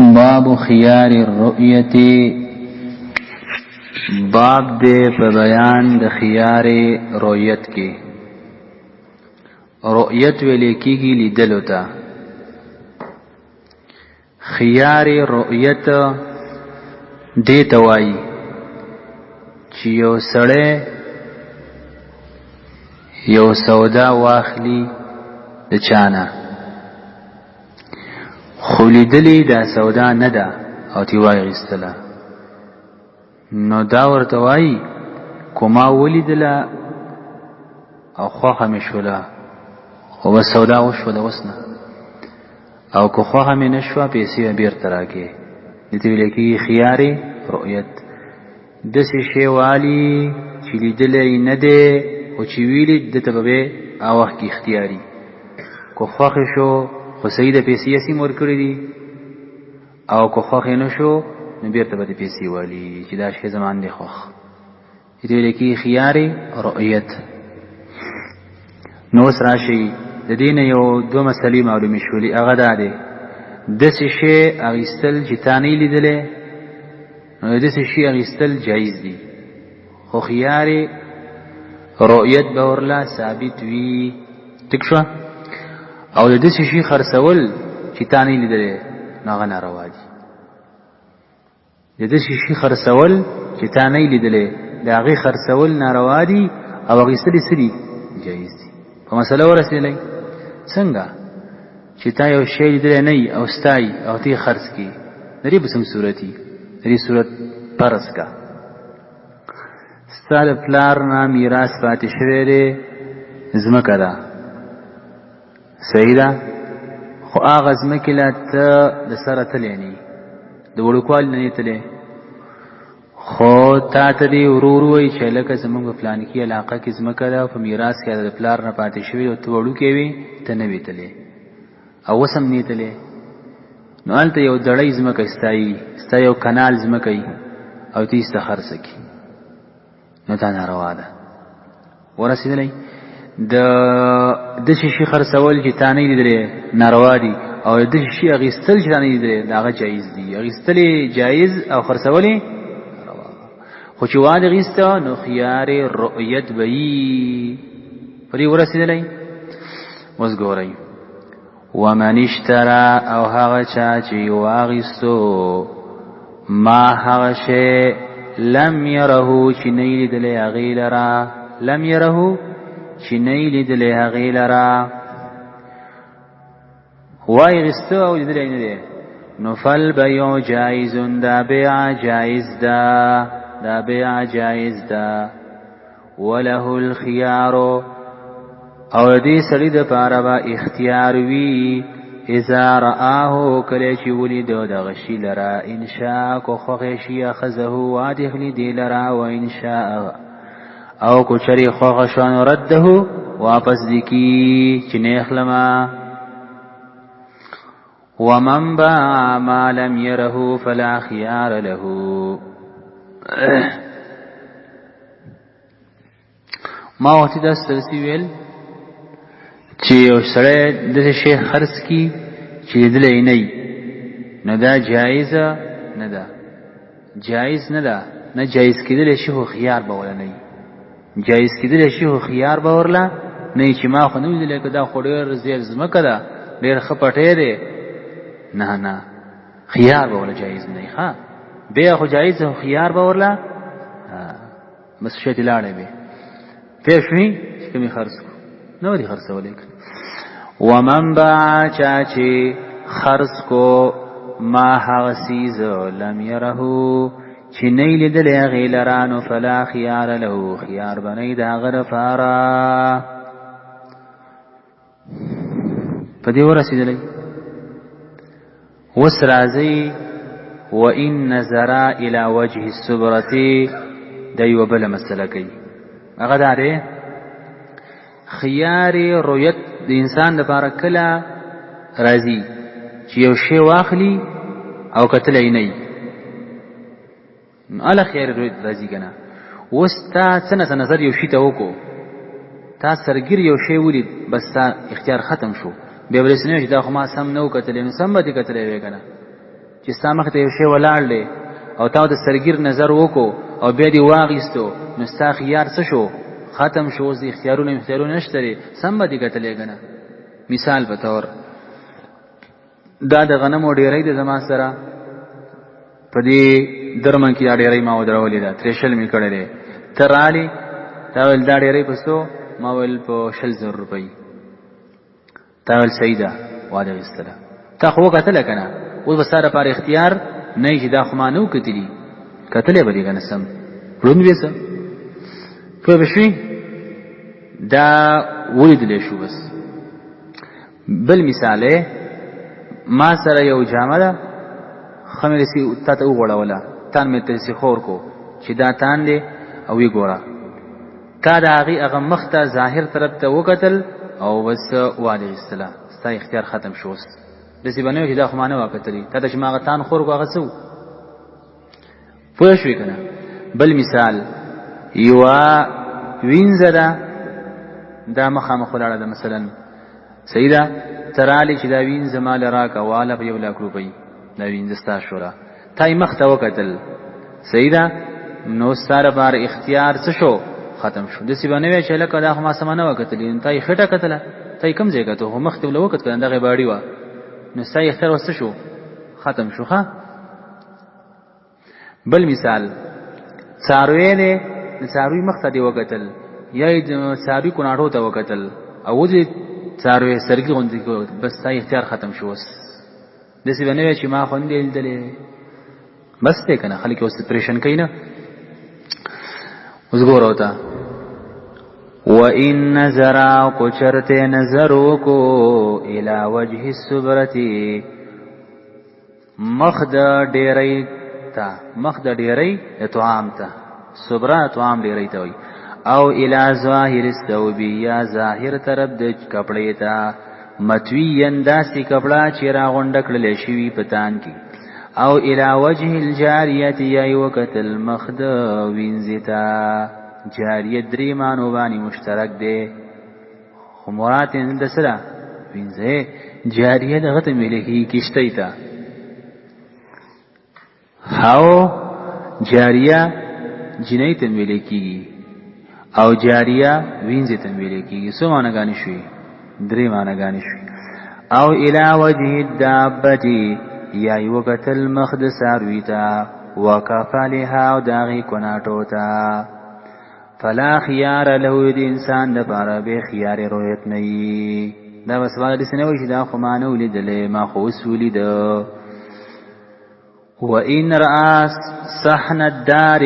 باب خيار الرؤية باب دے په بیان د خيار رؤیت کې. رؤیت ویل کېږي لیدلو ته. خيار رؤیت دې ته وایي چې یو سړی یو سودا واخلي د چانه، خو لیدلی دا سودا نه ده او تی واخیستله، نو دا ورته وایي کو ما ولیدله او خوښه مې شوله خو بس سودا وشوله اوس نه، او که خوښه مې نه شوه پیسې به بېرته راکړې. دې ته ویل کېږي خيار رؤیت. داسې شی والي چې لیدلی نه دی خو چې ویلي ده ته به هغه وخت کې اختیاري، که خوښې شو خو صحیح د پیسې یې سیم ورکړي دي، او که خوښې نه شو نو بېرته به د پیسې والي چې دا شی زما نه دی خوښ. دې ته ویل کېږي خيار رؤیت. نو اوس راشئ د دې نه یو دوه مسلې معلومې شولې. هغه دا دی داسې شی اخیستل چې تا نه یې لیدلی، نو داسې شی اخیستل جایز دي، خو خيار رؤیت به ورله ثابت وي. ټیک شوه؟ او د داسې شي خرڅول چې تا نه لیدلی نو هغه ناروا دي. د داسې شي خرڅول چې تا نه لیدلی د هغې خرڅول ناروا دي، او اخیستل یې څه دي؟ جایز دي. په مسله ورسېدلی څنګه چې تا یو شی لیدلی نه او ستایي او ته یې خرڅ کړي، د دې به څه صورت وي؟ د دې صورت فرض کا ستا د پلار نه میراث پاتې شوی دی ځمکه ده، صحیح ده، خو هغه ځمکې له ته د سره تلی نه یې، د وړوکوالي نه یې تلی، خو تا ته دې ورور وایي چې لکه زمونږ په فلانکي علاقه کې ځمکه ده او په میراث کې د پلار نه پاتې شوي او ته وړوکی وې ته نه وې تلی او اوس هم نه یې تلی، نو هلته یو دړی ځمکه ستا یو کنال ځمکه وي او ته یې سته خرڅه کړي، نو دا ناروا ده. ورسېدلی د داسې شي خرڅول چې تا نه یې لیدلی ناروا دي، او د داسې شي اخیستل چې تا نه یې لیدلی د هغه جایز دي. اخیستل یې جایز او خرڅول یې ناروا، خو چې واد اخیسته نو خيار رؤیت به وي. په دې ورسېدلی. اوس ګورئ ومن اشترى او هغه چا چې واخیستو ما هغه شی لم يره چې نه یې لیدلی هغې لره، لم يره چې نه یې لیدلی هغې لره، واخیسته او لیدلی نه دی، نو فالبیع جایز، دا بیع جایز ده، دا بیع جایز ده. وله الخيار او دې سړي دپاره به اختیار وي اذا رآه کله چې ولید دغه شي لره، ان شاء کو خوښې شي اخذه وادخلي دې لره، و ان شاء او کو چری خوښه شو نو رده واپس دي کی چې نه اخلما. ومن باع ما لم يره فلا خيار له. ما وخت دا سترسی ویل چې یو سړی داسې شی خرڅ کړي چې لیدلی نه وي، نو دا جایزه نه ده، جایز نه ده، نه جایز کېدلی شي خو خيار به وله نه وي، جایز کېدلی شي خو خيار به ورله نه وي چې ما خو نه لیدلی که دا خو ډېر زیات ځمکه ده ډېر ښه پټی دی، نه نه خيار به وله جایز نه وي. ښه بیا خو جایز خو خيار به ورله بس شی دې لاړی بې پوه شوې چې کوم یې خرڅ کړو نه ودې خرڅولی. ومن باع چا چې خرڅ کو ما هغه څیز لم يره چې نه یې لیدلی هغې لره، نو فلا خيار له خيار به نه وي د هغه دپاره. په دې ورسېدلی. اوس راځئ وإن نظر إلى وجه الصبرة دا یوه بله مسله کوي. هغه دا دی خيار رؤیت د انسان لپاره کله راځي چې یو شی واخلي او کتلی نه وي، نو هله خيار رؤیت راځي که نه. اوس تا څه نه څه نظر یو شي ته وکړو، تا سرګیر یو شی ولید بس تا اختیار ختم شو، بیا به داسې نه وي چې دا خو ما سم نه و کتلی، نو سم به دې کتلی وی که نه، چې ستا مخ ته یو شی ولاړ دی او تا د سرګیر نظر وکړو او بیا دې واغېستو نو ستا خیار څه شو؟ ختم شو. اوس د اختیارونه نشته دی، سم به دې ګټلی که نه. مثال په طور دا د غنمو ډیرۍ د زما سره په دې درمن کې دا ډیرۍ ما ودرولې ده، ترېشل مې کړی دی. ته رالې تا ویل دا ډیرۍ په څو؟ ما ویل په 100,000 روپۍ. تا ویل صحیح ده، واده ویستله. تا خو وکتله که نه؟ اوس به ستا دپاره اختیار نه چې دا خو ما نه وکتلي، کتلی به دې که نه سم ړوند وې څه پوه به شوې. دا ولیدلی شو. بس بل مثال ما سره یو جامه ده ښه مې رسي تا ته وغوړوله، تان مې ترسي خور کو چې دا تان دی او وی ګوره تا د هغې هغه مخ ته ظاهر طرف ته وکتل او بس واده ویستله، ستا اختیار ختم شو. اوس داسې به نه وي چې دا خو ما نه وکتلي، تا ته چې ما هغه تان خور کو هغه څه و پوه شوې که نه. بل مثال یوه وینځه ده دا مخامخ ولاړه ده مثلا صحیح ده، ته رالې چې دا وینځه ماله راکړه واله په 1,00,000 روپۍ دا وینځه ستا شوله، تا یې مخ ته وکتل صحیح ده، نو ستا دپاره اختیار څه شو؟ ختم شو. داسې به نه وی چې هلکه دا خو ما سمه نه وکتلي، نو تا یې خټه کتله، تا یې کوم ځای کتو خو مخ ته له وکت که دغې باړي وه، نو ستا یې اختیار اوس څه شو؟ ختم شو. ښه بل مثال څاروی دی، د څاروي مخ ته دې وکتل یا یې د څاروي کوناټو ته وکتل او ودې څاروی سرګي غوندې بس ستا اختیار ختم شو. اوس داسې به نه وی چې ما خو نه دی لیدلی، بس دی که نه. خلک اوس پریشن کوي نه. اوس ګوره ورته وَإِن نَظَرَ کو چرته نظر وکو الی وجه الصبرتی مخ د ډیرۍ ته، مخ د ډیرۍ طعام ته، صبره طعام ډیرۍ ته وي، او الی ظاهر الثوب یا ظاهر طرف د کپړې ته، متویًا داسې کپړه چې راغونډه کړلی شوي په تان کې، او الی وجه الجاریة یا یې وکتل مخ د وینځې ته. جاریه درې معنو باندې مشترک دی خو مراد یې د څه ده؟ وینځه. جاریه دغه ته ویل کېږي کشتۍ ته، او جاریه جنۍ ته ویل کېږي او جاریه وینځې ته ویل کېږي. څو معناګانې شوې؟ درې معناګانې شوې. او الی وجه الدابة یا یې وکتل مخ د څاروي ته، وکفلها او د هغې کوناټو ته، فلا خيار له د انسان دپاره بې خیار رویت نه وي. دا بس بالا داسې نه وایي چې دا خو ما نه ولیدلی، ما خو اوس ولیده. وَإِنْ رَأَى صَحْنَ الدَّارِ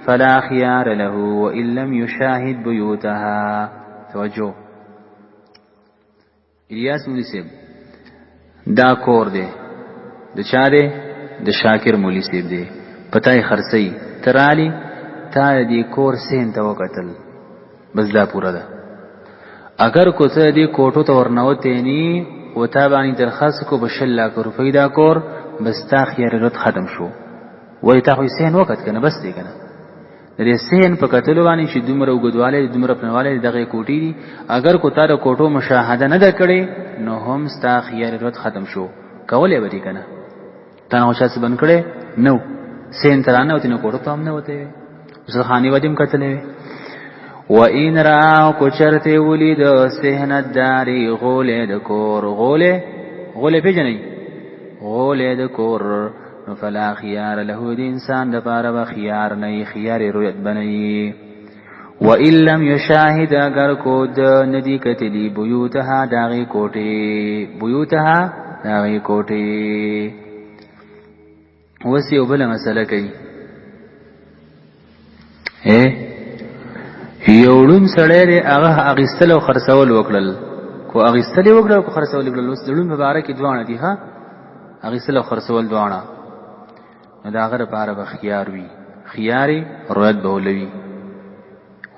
فَلَا خِيَارَ لَهُ وَإِنْ لَمْ يُشَاهِدْ بُيُوتَهَا. توجه الیاس مولی صاحب دا کور دی د چا دی؟ د شاکر مولی صاحب دی. پتای خرڅی ترالی تا دی کور سین ته وکتل، بس دا پورا ده. اگر کو څه دی کوټو ته ورنوتې نی و تا باندې درخواست کو به 1,00,000 روپۍ دا کور، بس تا خیار رد ختم شو. وای تا خو سین وکت کنه، بس دی کنه د دې سین په کتلو باندې چې دومره وګدواله دومره پنواله دغه کوټی دي، اگر کو تا د کوټو مشاهده نه کړي نو هم ستا خیار رد ختم شو. کولې به دي کنه تا نو شاس بن کړي نو سین ترانه وتی نو کوټو ته هم نه وته زه خاني ودیم کتلې. وَإِنْ رَأَى کو چرته ولید سهن الدار غولې د کور، غولې پیژنې غولې د کور، نو فلا خيار له د انسان د پاره به خيار نه، خيار رؤیت بنئ. وَإِنْ لَمْ يُشَاهِدْ اگر کو د ندی کتلی بیوتها داغي کوټه، بیوتها داغي کوټه. وسی وبله مسله کوي یوړون سړی دی هغه اغیستل او خرڅول وکړل، کو اغیستل وکړل کو خرڅول وکړل. اوس دړون مبارک دوانه دي، ها اغیستل او خرڅول دوانه، نو دا هغه لپاره به خيار وي، خياري رد به ولوي.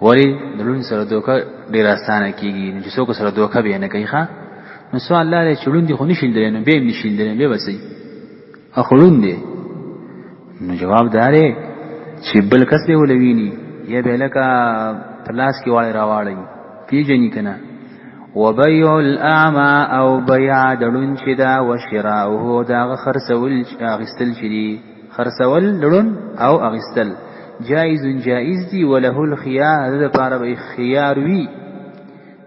ولی دړون سره دوکه ډیر اسانه کیږي، چې څوک سره دوکه به نه کوي. ښا نو سوال الله دې چړون دي خو نشیل درنه به نشیل درنه به وسی اخړون دي. نو جواب دارې چې بل کس دی ولویني یا به لکه پلاس کې واړی راواړی پیژنې کنه. وبيع الاعمى او بيع دړون چې دا وشراؤه دا خرڅول اغستل چې دي خرڅول دړون او اغستل جائز دی وله الخيار د پاره به خيار وی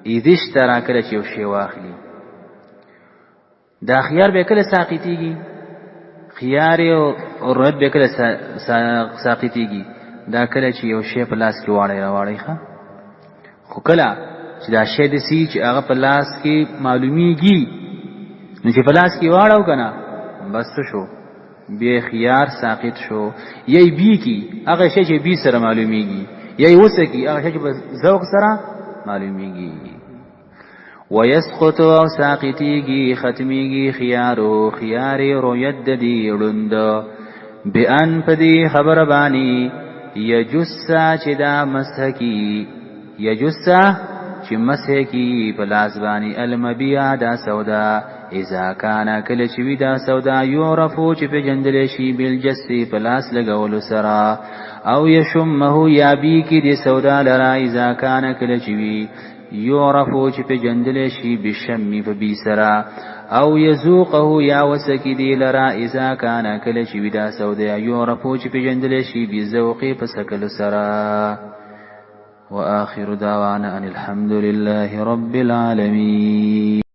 اذا اشترى کله چې یو شی واخلي دا خيار به کله ساقطيږي خيار او رد به کله ساقطيږي دا کله چې یو شی په لاس کې واړی ښه خو کله چې دا شی د سي چې هغه په لاس کې معلومیږي نو چې په لاس کې واړو کنه بس شو بے خيار ساقط شو یی بی کی هغه شی چې بی سره معلومیږي یی وسکی هغه شی چې ذوق سره معلومیږي ويسقط او ساقطيږي ختميږي خيار رؤيت دی وړند بان پدی خبر بانی یجسا چې دا مسحکی یجسا چې مسحکی پلاس بانی المبيع دا سودا اذا کان کله چې وی دا سودا یعرفو چې په جندل شي بالجسي پلاس لګول سرا او یشمه یا بی کی دی سودا لرا اذا کان کله چې وی یعرفو چې په جندل شي بشمی فبی سرا او یذوقه یا وسکی دی لرا اذا کان کله چې وی دا سودا یعرفو چې په جندل شي بذوقی پسکل سرا واخر دعوانا ان الحمد لله رب العالمين.